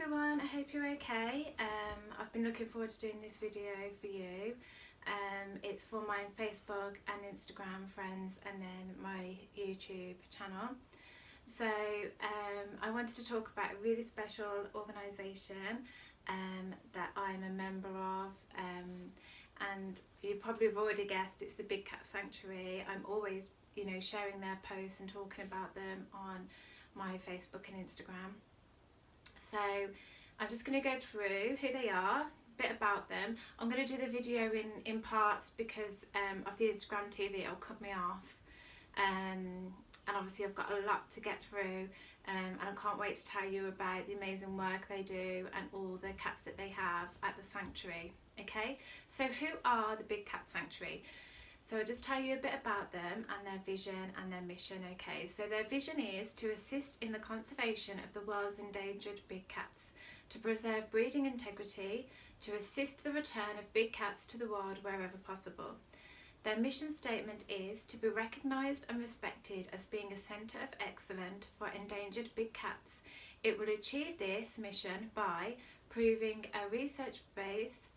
everyone, I hope you're okay. I've been looking forward to doing this video for you. It's for my Facebook and Instagram friends and then my YouTube channel. So I wanted to talk about a really special organisation that I'm a member of, and you probably have already guessed it's the Big Cat Sanctuary. I'm always sharing their posts and talking about them on my Facebook and Instagram. So I'm just going to go through who they are, a bit about them. I'm going to do the video in parts because of the Instagram TV, it'll cut me off. And obviously I've got a lot to get through, and I can't wait to tell you about the amazing work they do and all the cats that they have at the sanctuary. Okay, so who are the Big Cat Sanctuary? So I'll just tell you a bit about them and their vision and their mission. Okay, so their vision is to assist in the conservation of the world's endangered big cats, to preserve breeding integrity, to assist the return of big cats to the wild wherever possible. Their mission statement is to be recognised and respected as being a centre of excellence for endangered big cats. It will achieve this mission by proving a research base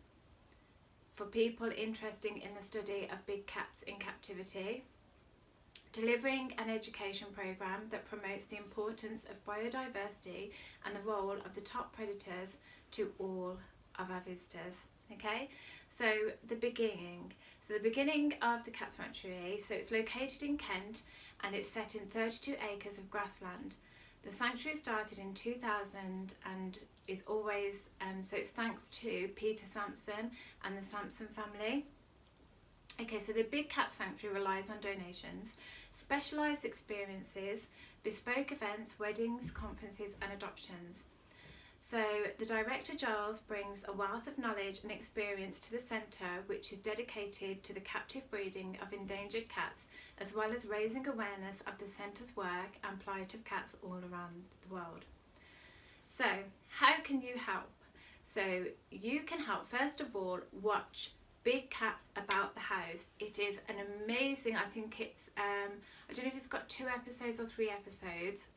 for people interested in the study of big cats in captivity, delivering an education programme that promotes the importance of biodiversity and the role of the top predators to all of our visitors. Okay, so the beginning of the Cat Sanctuary, so it's located in Kent and it's set in 32 acres of grassland. The sanctuary started in 2000 and is always, so it's thanks to Peter Sampson and the Sampson family. Okay, so the Big Cat Sanctuary relies on donations, specialised experiences, bespoke events, weddings, conferences and adoptions. So the director Giles brings a wealth of knowledge and experience to the centre, which is dedicated to the captive breeding of endangered cats, as well as raising awareness of the centre's work and plight of cats all around the world. So how can you help? So you can help, first of all, watch Big Cats About the House. It is an amazing, I think it's, I don't know if it's got 2 episodes or 3 episodes.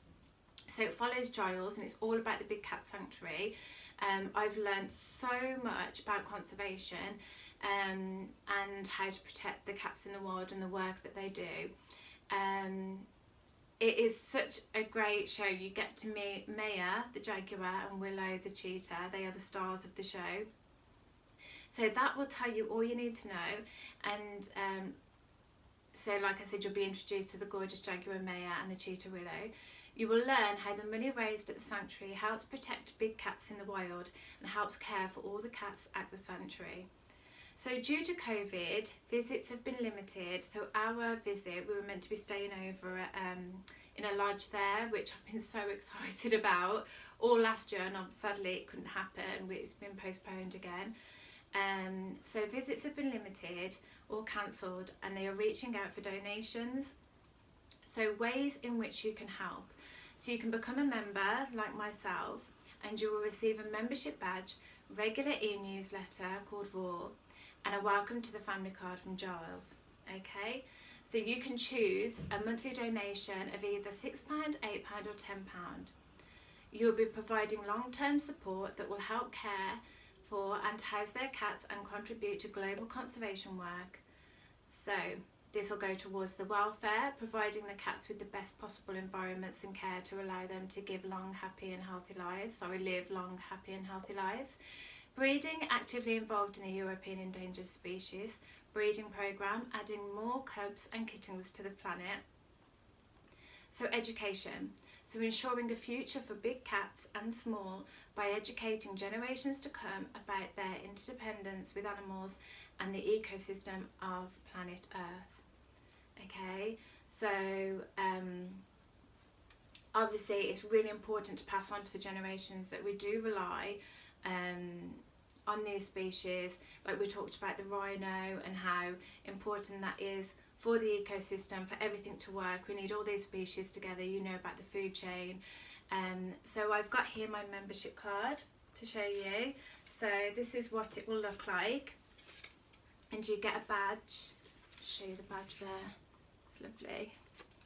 So it follows Giles and it's all about the Big Cat Sanctuary. I've learned so much about conservation and how to protect the cats in the wild and the work that they do. It is such a great show. You get to meet Maya the jaguar and Willow the cheetah. They are the stars of the show. So that will tell you all you need to know. And so like I said, you'll be introduced to the gorgeous jaguar Maya and the cheetah Willow. You will learn how the money raised at the sanctuary helps protect big cats in the wild and helps care for all the cats at the sanctuary. So due to COVID, visits have been limited. So our visit, we were meant to be staying over at, in a lodge there, which I've been so excited about all last year, and sadly it couldn't happen. It's been postponed again. So visits have been limited or cancelled, and they are reaching out for donations. So ways in which you can help. So you can become a member like myself and you will receive a membership badge, regular e-newsletter called Raw, and a welcome to the family card from Giles. Okay, so you can choose a monthly donation of either £6, £8 or £10. You will be providing long-term support that will help care for and house their cats and contribute to global conservation work. So this will go towards the welfare, providing the cats with the best possible environments and care to allow them to live long, happy and healthy lives. Breeding, actively involved in the European Endangered Species breeding programme, adding more cubs and kittens to the planet. So education, so ensuring a future for big cats and small by educating generations to come about their interdependence with animals and the ecosystem of planet Earth. Okay, so obviously it's really important to pass on to the generations that we do rely on these species. Like we talked about the rhino and how important that is for the ecosystem, for everything to work. We need all these species together, you know about the food chain. So I've got here my membership card to show you. So this is what it will look like, and you get a badge. Show you the badge there, it's lovely.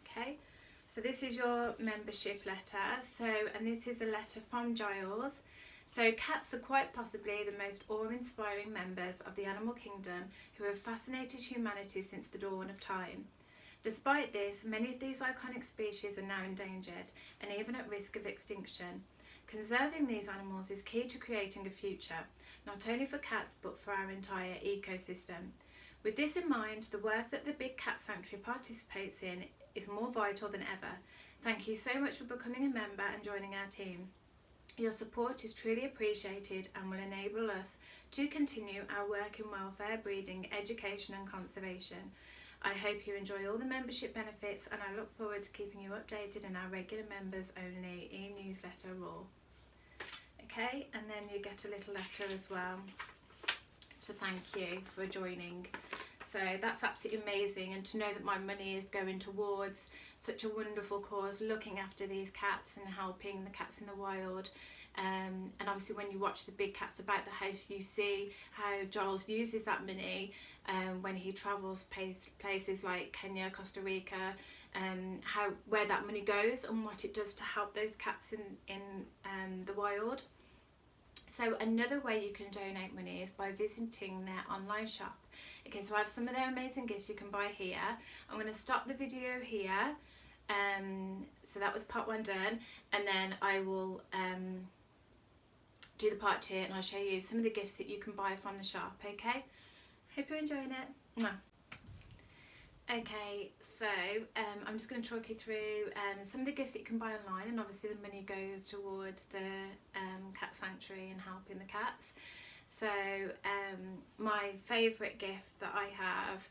Okay, So this is your membership letter. And this is a letter from Giles. So cats are quite possibly the most awe-inspiring members of the animal kingdom who have fascinated humanity since the dawn of time. Despite this, many of these iconic species are now endangered and even at risk of extinction. Conserving these animals is key to creating a future, not only for cats but for our entire ecosystem. With this in mind, the work that the Big Cat Sanctuary participates in is more vital than ever. Thank you so much for becoming a member and joining our team. Your support is truly appreciated and will enable us to continue our work in welfare, breeding, education and conservation. I hope you enjoy all the membership benefits, and I look forward to keeping you updated in our regular members only e-newsletter Raw. Okay, and then you get a little letter as well to thank you for joining. So that's absolutely amazing, and to know that my money is going towards such a wonderful cause, looking after these cats and helping the cats in the wild. And obviously when you watch the Big Cats About the House, you see how Giles uses that money when he travels places like Kenya, Costa Rica, where that money goes and what it does to help those cats in the wild. So another way you can donate money is by visiting their online shop. Okay, so I have some of their amazing gifts you can buy here. I'm going to stop the video here. So that was part 1 done, and then I will do the part 2 and I'll show you some of the gifts that you can buy from the shop. Okay, hope you're enjoying it. Mwah. Okay, so I'm just going to talk you through some of the gifts that you can buy online, and obviously the money goes towards the cat sanctuary and helping the cats. So my favourite gift that I have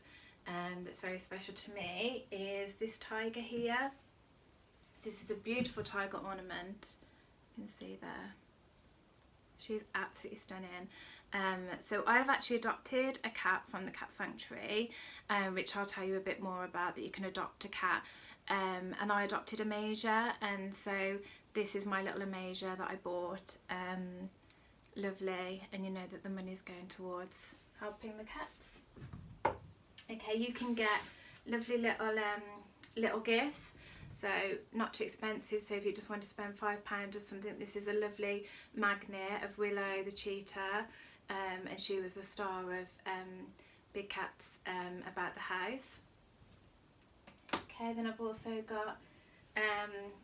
that's very special to me is this tiger here. This is a beautiful tiger ornament, you can see there. She's absolutely stunning. So I've actually adopted a cat from the cat sanctuary, which I'll tell you a bit more about, that you can adopt a cat. And I adopted Amasia, and so this is my little Amasia that I bought. Lovely, and you know that the money's going towards helping the cats. Okay, you can get lovely little gifts. So not too expensive, so if you just want to spend £5 or something, this is a lovely magnet of Willow the cheetah, and she was the star of Big Cats About the House. Okay, then I've also got,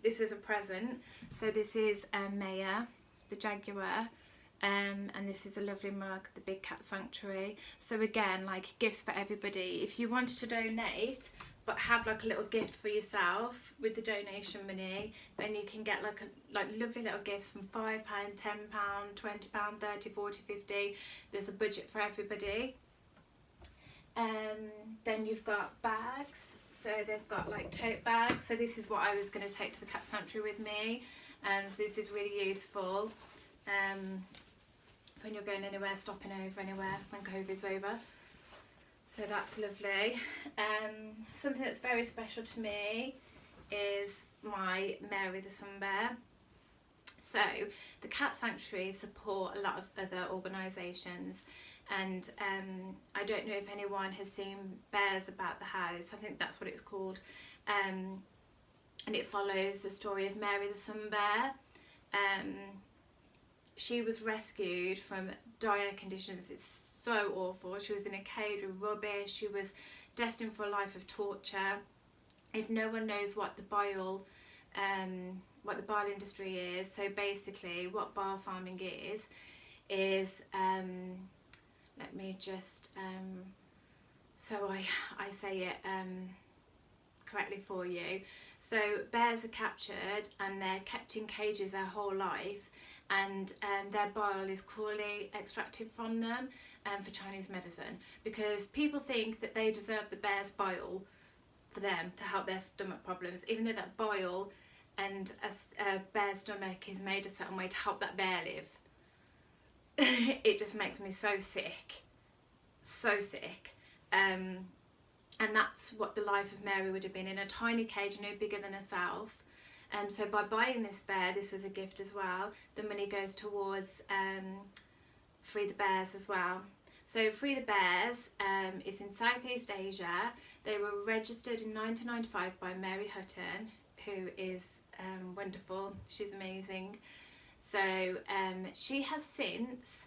this is a present, so this is Maya the jaguar, and this is a lovely mug, the Big Cat Sanctuary. So again, like gifts for everybody. If you wanted to donate but have like a little gift for yourself with the donation money, then you can get like lovely little gifts from £5, £10, £20, £30, £40, £50. There's a budget for everybody. Then you've got bags, so they've got like tote bags. So this is what I was going to take to the cat sanctuary with me, so this is really useful when you're going anywhere, stopping over anywhere when COVID's over. So that's lovely. Something that's very special to me is my Mary the Sun Bear. So the cat sanctuary support a lot of other organisations, and I don't know if anyone has seen Bears About the House. I think that's what it's called, and it follows the story of Mary the Sun Bear. She was rescued from dire conditions. It's so awful. She was in a cage with rubbish. She was destined for a life of torture. If no one knows what the bile industry is, so basically what bile farming is let me just so I say it correctly for you. So bears are captured and they're kept in cages their whole life, and their bile is cruelly extracted from them for Chinese medicine, because people think that they deserve the bear's bile for them to help their stomach problems, even though that bile and a bear's stomach is made a certain way to help that bear live. It just makes me so sick, so sick. And that's what the life of Mary would have been, in a tiny cage no bigger than herself. So by buying this bear, this was a gift as well, the money goes towards Free the Bears as well. So Free the Bears is in Southeast Asia. They were registered in 1995 by Mary Hutton, who is wonderful. She's amazing. So she has since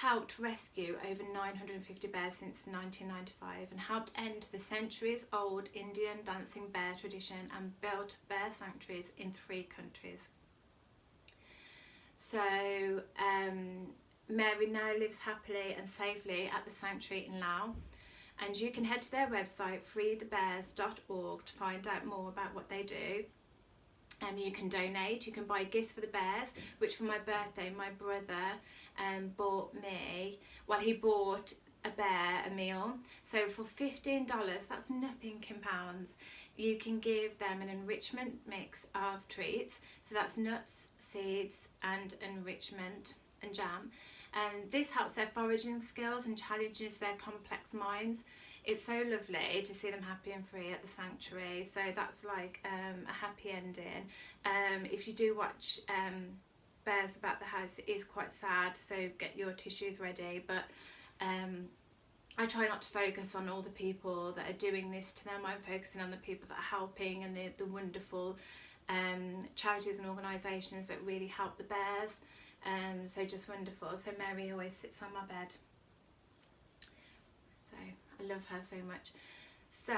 helped rescue over 950 bears since 1995 and helped end the centuries-old Indian dancing bear tradition and built bear sanctuaries in 3 countries. So Mary now lives happily and safely at the sanctuary in Laos, and you can head to their website freethebears.org to find out more about what they do. You can donate, you can buy gifts for the bears, which for my birthday my brother bought me, well, he bought a bear a meal. So for $15, that's nothing in pounds, you can give them an enrichment mix of treats. So that's nuts, seeds and enrichment and jam. This helps their foraging skills and challenges their complex minds. It's so lovely to see them happy and free at the sanctuary. So that's like a happy ending. If you do watch Bears About the House, it is quite sad, so get your tissues ready. But I try not to focus on all the people that are doing this to them. I'm focusing on the people that are helping and the wonderful charities and organisations that really help the bears. So just wonderful. So Mary always sits on my bed. So I love her so much. So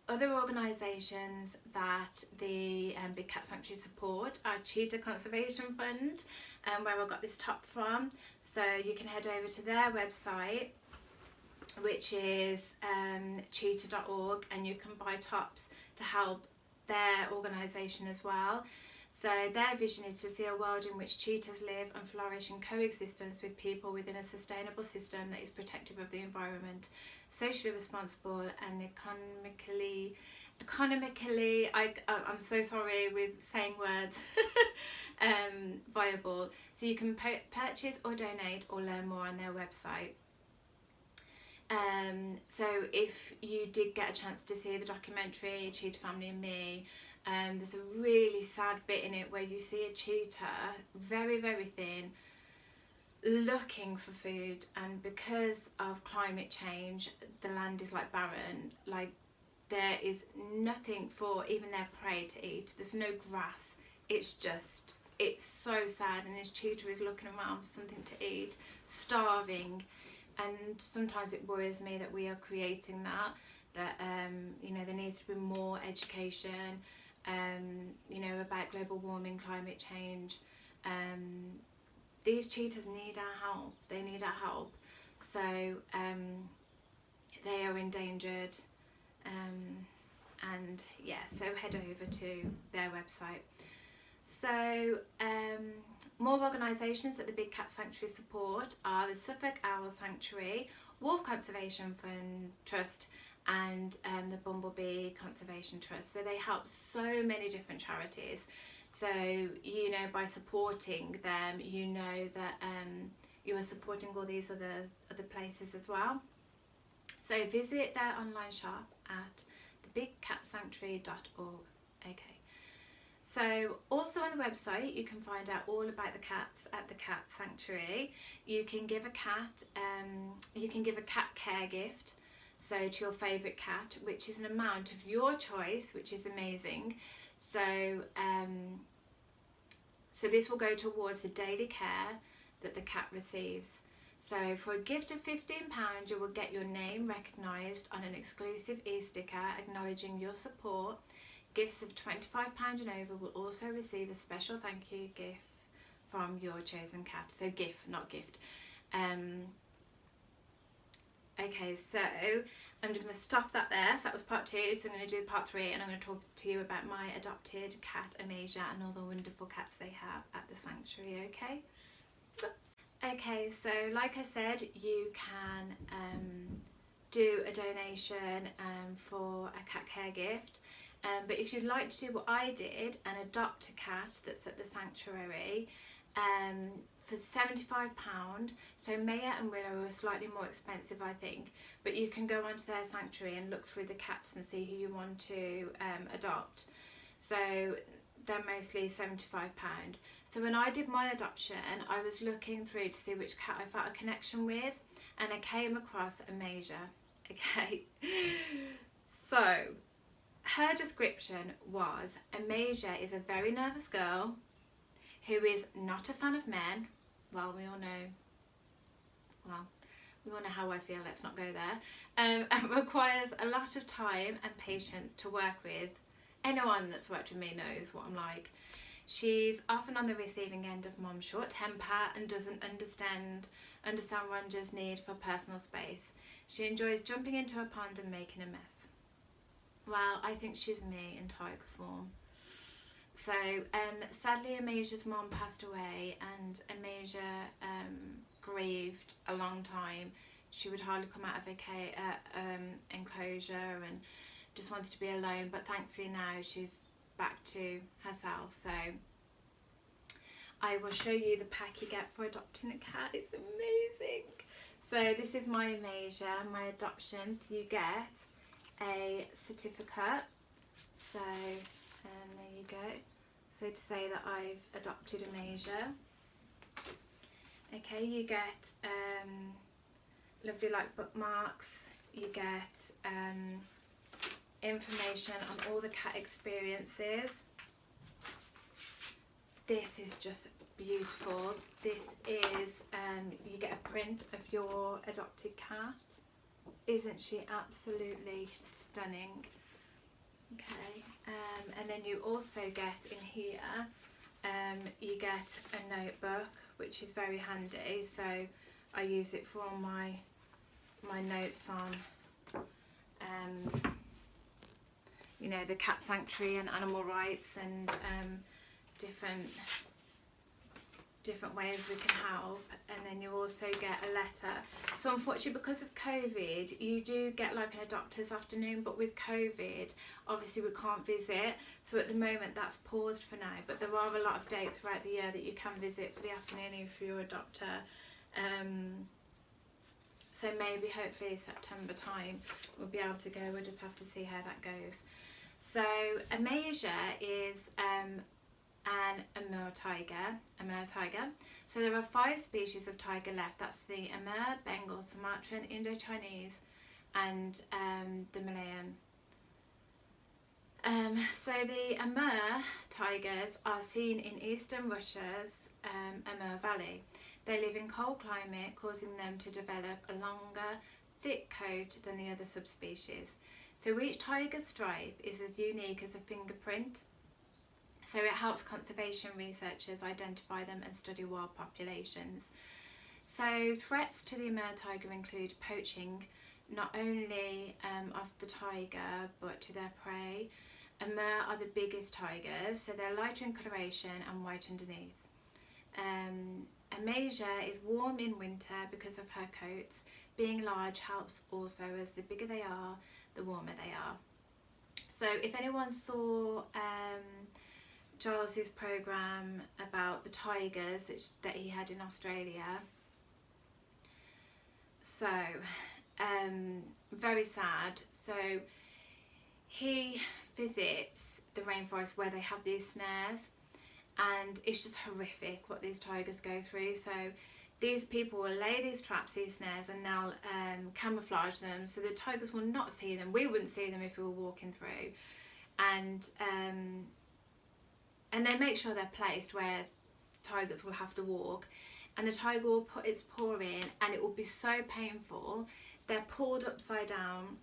other organisations that the Big Cat Sanctuary support are Cheetah Conservation Fund, where I got this top from. So you can head over to their website, which is cheetah.org, and you can buy tops to help their organisation as well. So their vision is to see a world in which cheetahs live and flourish in coexistence with people within a sustainable system that is protective of the environment, socially responsible and economically, I'm so sorry with saying words, viable. So you can purchase or donate or learn more on their website. So if you did get a chance to see the documentary Cheetah Family and Me, there's a really sad bit in it where you see a cheetah, very, very thin, looking for food, and because of climate change, the land is like barren, like there is nothing for even their prey to eat. There's no grass. It's so sad, and this cheetah is looking around for something to eat, starving. And sometimes it worries me that we are creating that you know, there needs to be more education, you know, about global warming, climate change. These cheetahs need our help. They need our help. So they are endangered. And yeah, so head over to their website. So more organisations that the Big Cat Sanctuary support are the Suffolk Owl Sanctuary, Wolf Conservation Fund Trust, and the Bumblebee Conservation Trust. So they help so many different charities. So, you know, by supporting them, you know that you are supporting all these other places as well. So visit their online shop at thebigcatsanctuary.org. Okay. So also on the website you can find out all about the cats at the Cat Sanctuary. You can give a cat care gift, so to your favourite cat, which is an amount of your choice, which is amazing. So so this will go towards the daily care that the cat receives. So for a gift of £15, you will get your name recognised on an exclusive e-sticker acknowledging your support. Gifts of £25 and over will also receive a special thank you gift from your chosen cat. So GIF, not gift. Okay, so I'm just going to stop that there. So that was part 2. So I'm going to do part 3, and I'm going to talk to you about my adopted cat Amasia and all the wonderful cats they have at the sanctuary. Okay. Okay, so like I said, you can do a donation for a cat care gift. But if you'd like to do what I did and adopt a cat that's at the sanctuary for £75, so Maya and Willow are slightly more expensive, I think, but you can go onto their sanctuary and look through the cats and see who you want to adopt. So they're mostly £75. So when I did my adoption, I was looking through to see which cat I felt a connection with, and I came across Amasia. Okay, so her description was, Amasia is a very nervous girl who is not a fan of men. Well, we all know how I feel, let's not go there. And requires a lot of time and patience to work with. Anyone that's worked with me knows what I'm like. She's often on the receiving end of mom's short temper and doesn't understand Ranja's need for personal space. She enjoys jumping into a pond and making a mess. Well, I think she's me in tiger form. So, sadly, Amasia's mom passed away, and Amasia grieved a long time. She would hardly come out of enclosure and just wanted to be alone, but thankfully now she's back to herself. So I will show you the pack you get for adopting a cat. It's amazing. So this is my Amasia, my adoption. So you get a certificate. So there you go. So to say that I've adopted Amasia. Okay, you get lovely like bookmarks. You get information on all the cat experiences. This is just beautiful. This is you get a print of your adopted cat. Isn't she absolutely stunning? Okay, and then you also get in here you get a notebook, which is very handy. So I use it for all my notes on you know, the cat sanctuary and animal rights and different ways we can help. And then you also get a letter. So unfortunately, because of COVID, you do get like an adopter's afternoon, but with COVID obviously we can't visit, so at the moment that's paused for now, but there are a lot of dates throughout the year that you can visit for the afternoon for your adopter. So maybe hopefully September time we'll be able to go. We'll just have to see how that goes. So Amasia is an Amur tiger. So there are 5 species of tiger left. That's the Amur, Bengal, Sumatran, Indo-Chinese and the Malayan. So the Amur tigers are seen in eastern Russia's Amur Valley. They live in cold climate, causing them to develop a longer, thick coat than the other subspecies. So each tiger stripe is as unique as a fingerprint. So it helps conservation researchers identify them and study wild populations. So threats to the Amur tiger include poaching, not only of the tiger but to their prey. Amur are the biggest tigers, so they're lighter in coloration and white underneath. Amasia is warm in winter because of her coats. Being large helps also, as the bigger they are, the warmer they are. So if anyone saw Giles's programme about the tigers that he had in Australia, so very sad. So he visits the rainforest where they have these snares, and it's just horrific what these tigers go through. So these people will lay these traps, these snares, and they'll camouflage them so the tigers will not see them. We wouldn't see them if we were walking through. And they make sure they're placed where tigers will have to walk. And the tiger will put its paw in, and it will be so painful. They're pulled upside down.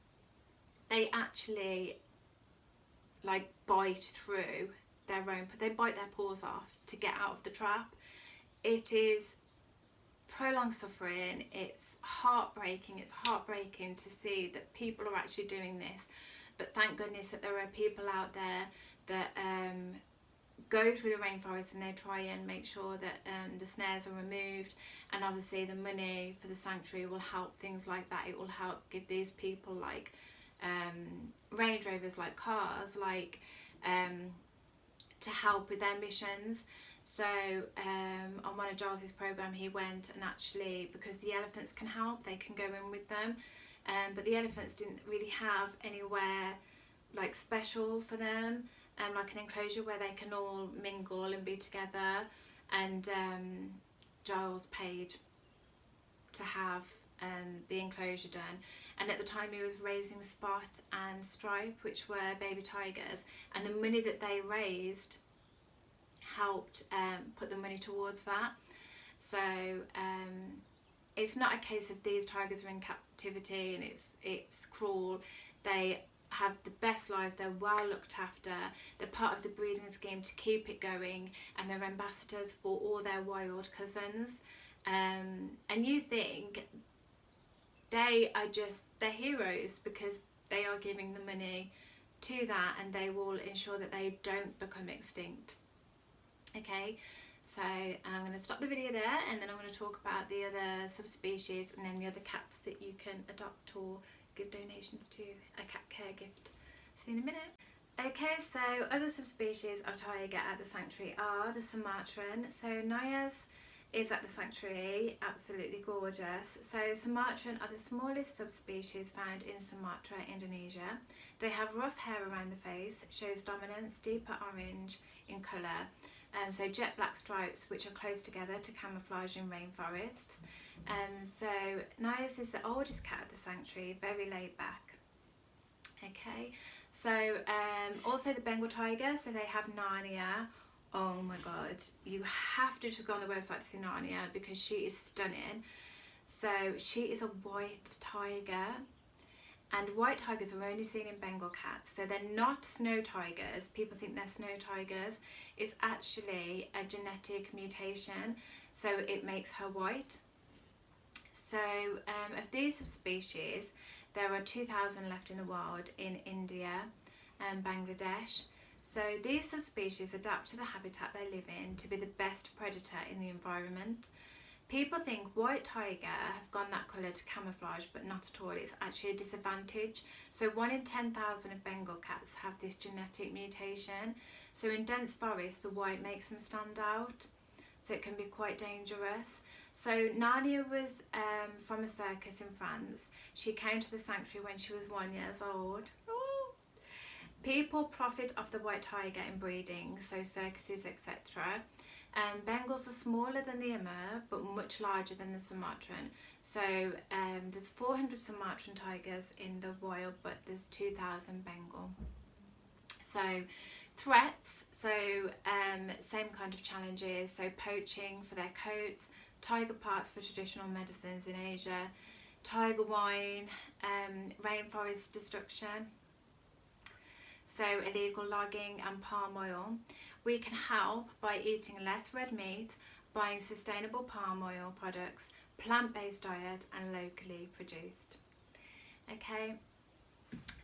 They actually like bite through their own, they bite their paws off to get out of the trap. It is prolonged suffering. It's heartbreaking to see that people are actually doing this, but thank goodness that there are people out there that go through the rainforest and they try and make sure that the snares are removed, and obviously the money for the sanctuary will help things like that. It will help give these people like Range Rovers, like cars, like to help with their missions. So on one of Giles's programme he went and actually, because the elephants can help, they can go in with them, but the elephants didn't really have anywhere like special for them, like an enclosure where they can all mingle and be together, and Giles paid to have the enclosure done, and at the time he was raising Spot and Stripe, which were baby tigers, and the money that they raised helped put the money towards that. So it's not a case of these tigers are in captivity and it's cruel. They have the best life, they're well looked after, they're part of the breeding scheme to keep it going, and they're ambassadors for all their wild cousins. And you think they're heroes because they are giving the money to that, and they will ensure that they don't become extinct. Okay, so I'm going to stop the video there, and then I'm going to talk about the other subspecies and then the other cats that you can adopt or give donations to a cat care gift. See you in a minute. Okay, so other subspecies of tiger at the sanctuary are the Sumatran. So Nayas is at the sanctuary, absolutely gorgeous. So Sumatran are the smallest subspecies found in Sumatra, Indonesia. They have rough hair around the face, shows dominance, deeper orange in colour. So jet black stripes which are close together to camouflage in rainforests. So Nayas is the oldest cat at the sanctuary, very laid back. Okay, so also the Bengal tiger, so they have Narnia. Oh my god, you have to just go on the website to see Narnia because she is stunning. So she is a white tiger, and white tigers are only seen in Bengal cats, so they're not snow tigers. People think they're snow tigers. It's actually a genetic mutation, so it makes her white. So of these subspecies, there are 2,000 left in the wild in India and Bangladesh. So these subspecies adapt to the habitat they live in to be the best predator in the environment. People think white tiger have gone that colour to camouflage, but not at all. It's actually a disadvantage. So 1 in 10,000 of Bengal cats have this genetic mutation. So in dense forests, the white makes them stand out. So it can be quite dangerous. So Narnia was from a circus in France. She came to the sanctuary when she was 1 year old. Oh. People profit off the white tiger in breeding, so circuses, etc. Bengals are smaller than the Amur, but much larger than the Sumatran. So there's 400 Sumatran tigers in the wild, but there's 2,000 Bengal. So threats, so same kind of challenges, so poaching for their coats, tiger parts for traditional medicines in Asia, tiger wine, rainforest destruction, so illegal logging and palm oil. We can help by eating less red meat, buying sustainable palm oil products, plant-based diet and locally produced. Okay,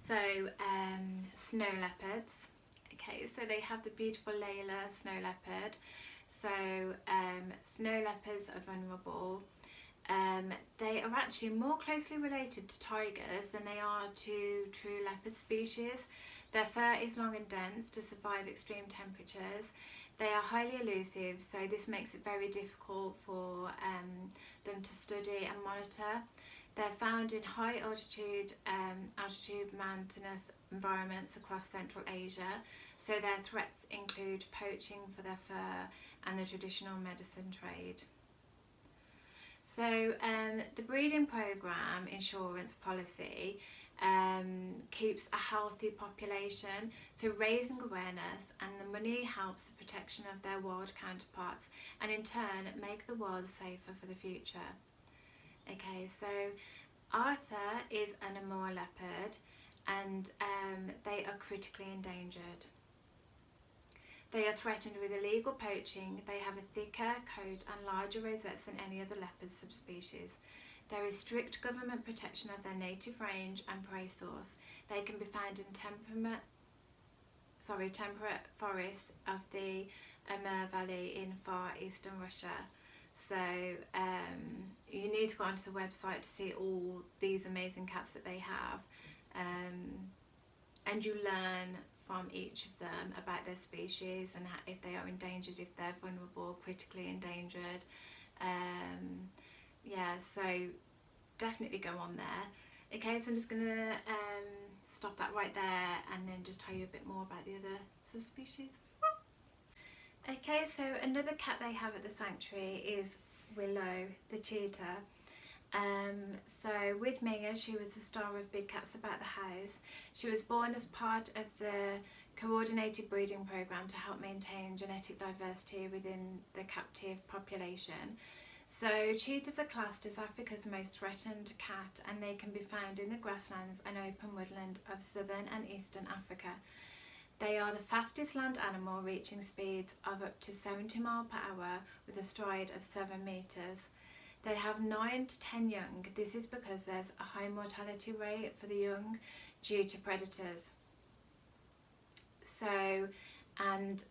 so snow leopards. Okay, so they have the beautiful Layla snow leopard. So snow leopards are vulnerable. They are actually more closely related to tigers than they are to true leopard species. Their fur is long and dense to survive extreme temperatures. They are highly elusive, so this makes it very difficult for them to study and monitor. They're found in high altitude mountainous environments across Central Asia, so their threats include poaching for their fur and the traditional medicine trade. So the breeding programme insurance policy keeps a healthy population, so raising awareness, and the money helps the protection of their wild counterparts and in turn make the world safer for the future. Okay, so Arta is an Amur leopard, and they are critically endangered. They are threatened with illegal poaching. They have a thicker coat and larger rosettes than any other leopard subspecies. There is strict government protection of their native range and prey source. They can be found in temperate forests of the Amur Valley in far eastern Russia. So you need to go onto the website to see all these amazing cats that they have, and you learn from each of them about their species and if they are endangered, if they're vulnerable, critically endangered. Yeah, so definitely go on there. Okay, so I'm just going to stop that right there and then just tell you a bit more about the other subspecies. Okay, so another cat they have at the sanctuary is Willow, the cheetah. So with Mia, she was the star of Big Cats About the House. She was born as part of the coordinated breeding program to help maintain genetic diversity within the captive population. So cheetahs are classed as Africa's most threatened cat, and they can be found in the grasslands and open woodland of southern and eastern Africa. They are the fastest land animal, reaching speeds of up to 70 miles per hour with a stride of 7 metres. They have 9 to 10 young. This is because there's a high mortality rate for the young due to predators. So, and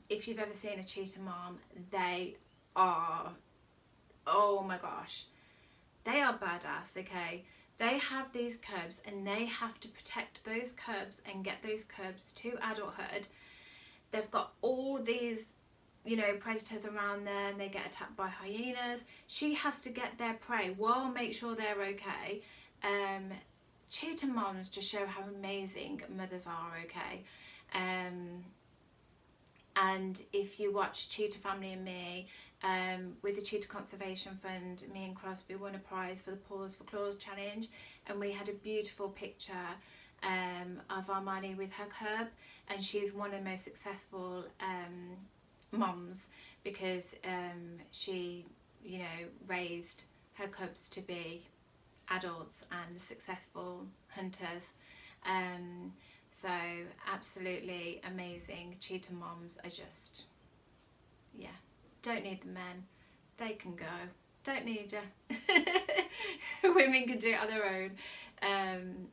if you've ever seen a cheetah mom, they are, oh my gosh, they are badass, okay? They have these cubs and they have to protect those cubs and get those cubs to adulthood. They've got all these, you know, predators around them. They get attacked by hyenas. She has to get their prey while make sure they're okay. Cheetah moms just show how amazing mothers are, okay? And if you watch Cheetah Family and Me, with the Cheetah Conservation Fund, me and Crosby won a prize for the Paws for Claws challenge, and we had a beautiful picture of Armani with her cub, and she's one of the most successful moms because she, you know, raised her cubs to be adults and successful hunters. So absolutely amazing. Cheetah moms are just, yeah, don't need the men, they can go, don't need you. Women can do it on their own.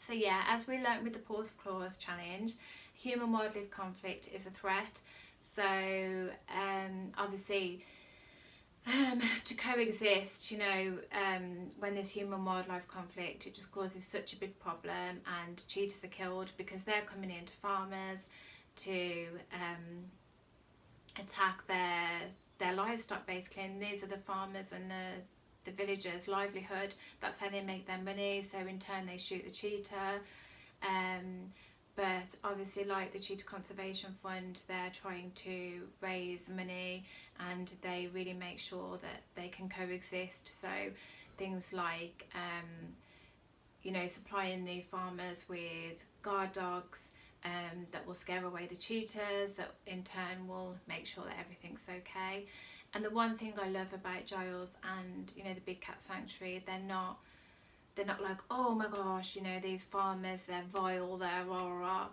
So yeah, as we learnt with the Paws for Claws challenge, human wildlife conflict is a threat. So obviously to coexist, you know, when there's human wildlife conflict, it just causes such a big problem, and cheetahs are killed because they're coming into farmers to attack their livestock basically, and these are the farmers and the villagers' livelihood. That's how they make their money, so in turn they shoot the cheetah. But obviously, like the Cheetah Conservation Fund, they're trying to raise money and they really make sure that they can coexist. So things like, you know, supplying the farmers with guard dogs that will scare away the cheetahs, that in turn will make sure that everything's okay. And the one thing I love about Giles and, you know, the Big Cat Sanctuary, they're not like, oh my gosh, you know, these farmers, they're vile, they're rah rah.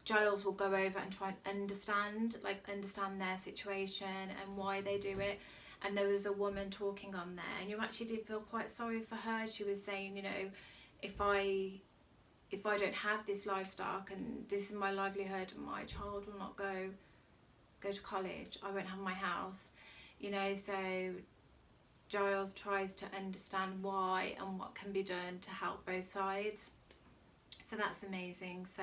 Giles will go over and try and understand their situation and why they do it. And there was a woman talking on there, and you actually did feel quite sorry for her. She was saying, you know, if I don't have this livestock and this is my livelihood, my child will not go to college, I won't have my house, you know. So Giles tries to understand why and what can be done to help both sides. So that's amazing. So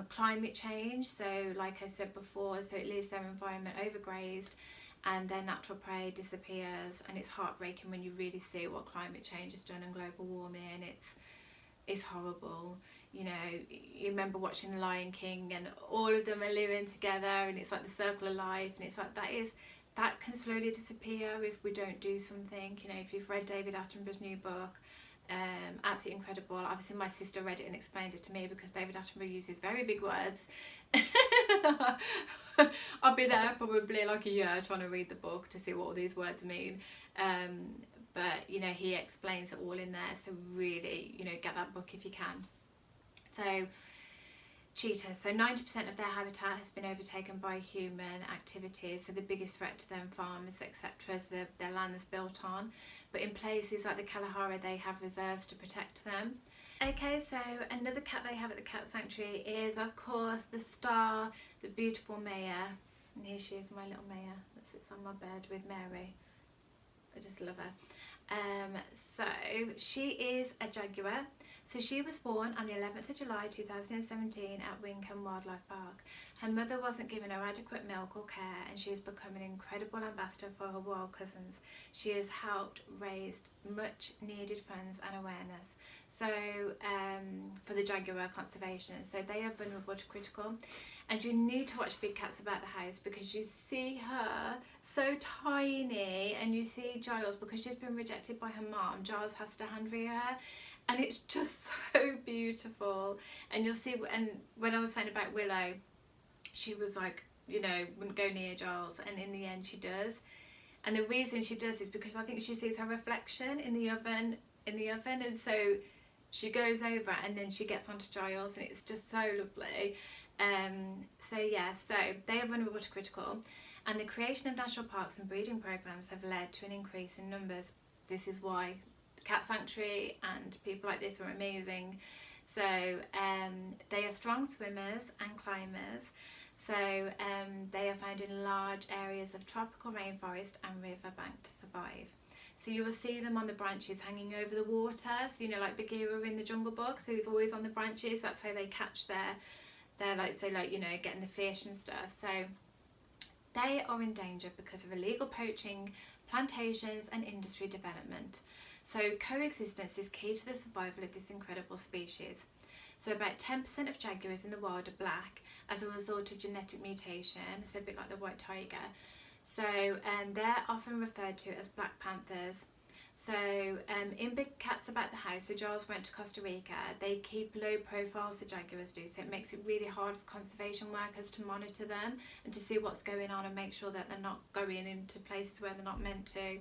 climate change, so like I said before, so it leaves their environment overgrazed and their natural prey disappears, and it's heartbreaking when you really see what climate change has done and global warming. It's horrible. You know, you remember watching The Lion King and all of them are living together and it's like the circle of life, and it's like that can slowly disappear if we don't do something. You know, if you've read David Attenborough's new book, absolutely incredible. Obviously my sister read it and explained it to me because David Attenborough uses very big words. I'll be there probably like a year trying to read the book to see what all these words mean. But you know, he explains it all in there, so really, you know, get that book if you can. So cheetahs, so 90% of their habitat has been overtaken by human activities, so the biggest threat to them, farmers, etc., is their land is built on. But in places like the Kalahari, they have reserves to protect them. Okay, so another cat they have at the Cat Sanctuary is, of course, the star, the beautiful Maya. And here she is, my little Maya, that sits on my bed with Mary. I just love her. So she is a jaguar. So she was born on the 11th of July 2017 at Wincoln Wildlife Park. Her mother wasn't given her adequate milk or care, and she has become an incredible ambassador for her wild cousins. She has helped raise much needed funds and awareness for the jaguar conservation. So they are vulnerable to critical, and you need to watch Big Cats About the House because you see her so tiny, and you see Giles, because she's been rejected by her mom, Giles has to hand rear her, and it's just so beautiful. And you'll see, and when I was saying about Willow, she was like, you know, wouldn't go near Giles, and in the end she does. And the reason she does is because I think she sees her reflection in the oven, and so she goes over and then she gets onto Giles, and it's just so lovely. So they are vulnerable to critical, and the creation of national parks and breeding programs have led to an increase in numbers. This is why the Cat Sanctuary and people like this are amazing. So they are strong swimmers and climbers. So they are found in large areas of tropical rainforest and riverbank to survive. So you will see them on the branches hanging over the water. So, you know, like Bagheera in the Jungle Book, so he's always on the branches. That's how they catch their you know, getting the fish and stuff. So they are in danger because of illegal poaching, plantations and industry development. So coexistence is key to the survival of this incredible species. So about 10% of jaguars in the wild are black as a result of genetic mutation, so a bit like the white tiger. So they're often referred to as black panthers. So in Big Cats About the House, so Giles went to Costa Rica, they keep low profiles, the jaguars do, so it makes it really hard for conservation workers to monitor them and to see what's going on and make sure that they're not going into places where they're not meant to.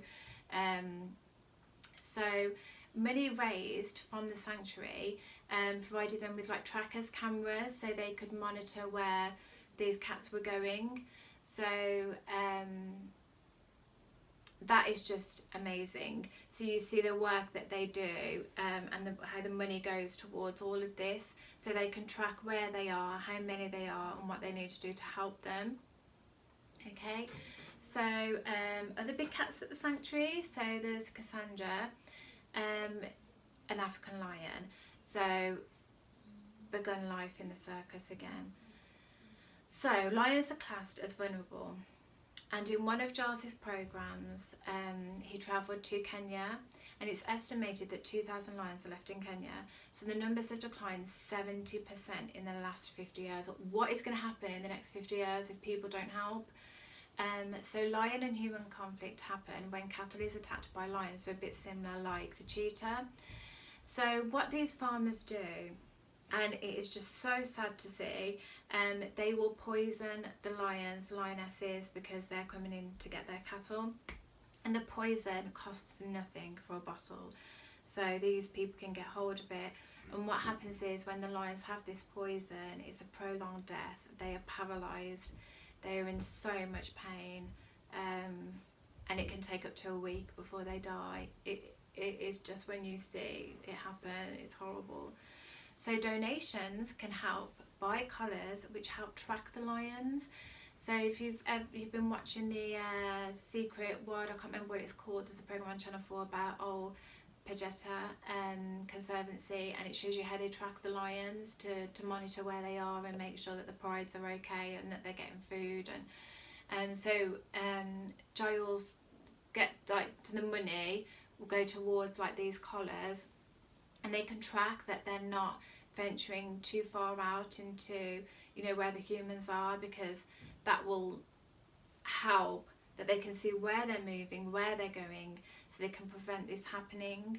So money raised from the sanctuary provided them with like trackers, cameras, so they could monitor where these cats were going. So that is just amazing. So you see the work that they do and how the money goes towards all of this, so they can track where they are, how many they are, and what they need to do to help them. Okay, so other big cats at the sanctuary, so there's Cassandra, an African lion, so begun life in the circus again. So lions are classed as vulnerable, and in one of Giles's programs he travelled to Kenya, and it's estimated that 2,000 lions are left in Kenya. So the numbers have declined 70% in the last 50 years. What is going to happen in the next 50 years if people don't help? So lion and human conflict happen when cattle is attacked by lions, so a bit similar like the cheetah. So what these farmers do, and it is just so sad to see, they will poison the lions, lionesses, because they're coming in to get their cattle, and the poison costs nothing for a bottle, so these people can get hold of it. And what happens is when the lions have this poison, it's a prolonged death. They are paralysed, they are in so much pain, and it can take up to a week before they die. It is just, when you see it happen, it's horrible. So donations can help buy collars which help track the lions. So if you've been watching the Secret World, I can't remember what it's called, there's a programme on Channel 4 about Pajeta Conservancy, and it shows you how they track the lions to monitor where they are and make sure that the prides are okay and that they're getting food. And so Giles get like to the money will go towards like these collars, and they can track that they're not venturing too far out into, you know, where the humans are, because that will help that they can see where they're moving, where they're going, so they can prevent this happening.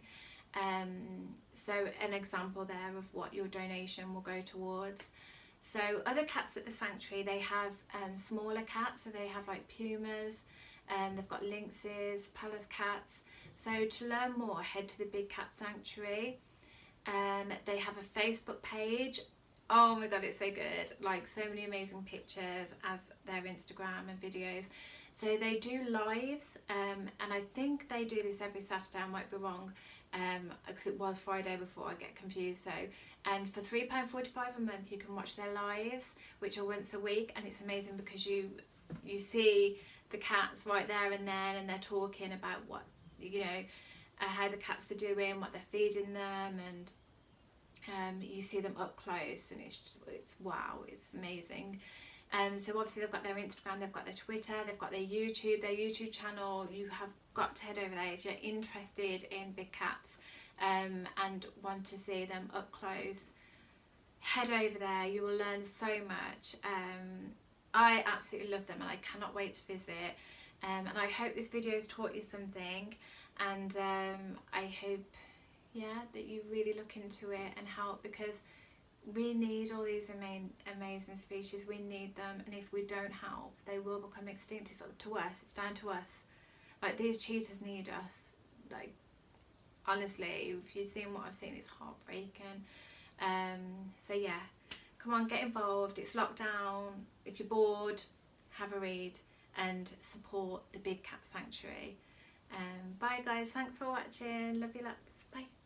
So an example there of what your donation will go towards. So other cats at the sanctuary, they have smaller cats, so they have like pumas, they've got lynxes, Pallas cats. So to learn more, head to the Big Cat Sanctuary. They have a Facebook page. Oh my god, it's so good, like so many amazing pictures as their Instagram and videos. So they do lives, and I think they do this every Saturday, I might be wrong, because it was Friday before, I get confused. So, and for £3.45 a month you can watch their lives, which are once a week, and it's amazing because you see the cats right there and then, and they're talking about what, you know, how the cats are doing, what they're feeding them, and you see them up close, and it's wow, it's amazing. So obviously they've got their Instagram, they've got their Twitter, they've got their YouTube channel. You have got to head over there if you're interested in big cats and want to see them up close. Head over there, you will learn so much. I absolutely love them and I cannot wait to visit. And I hope this video has taught you something, and I hope, yeah, that you really look into it and help, because we need all these amazing species. We need them, and if we don't help, they will become extinct. It's up to us, it's down to us. Like, these cheetahs need us. Like, honestly, if you've seen what I've seen, it's heartbreaking. So yeah, come on, get involved. It's lockdown. If you're bored, have a read and support the Big Cat Sanctuary. Bye guys, thanks for watching. Love you lots. Bye.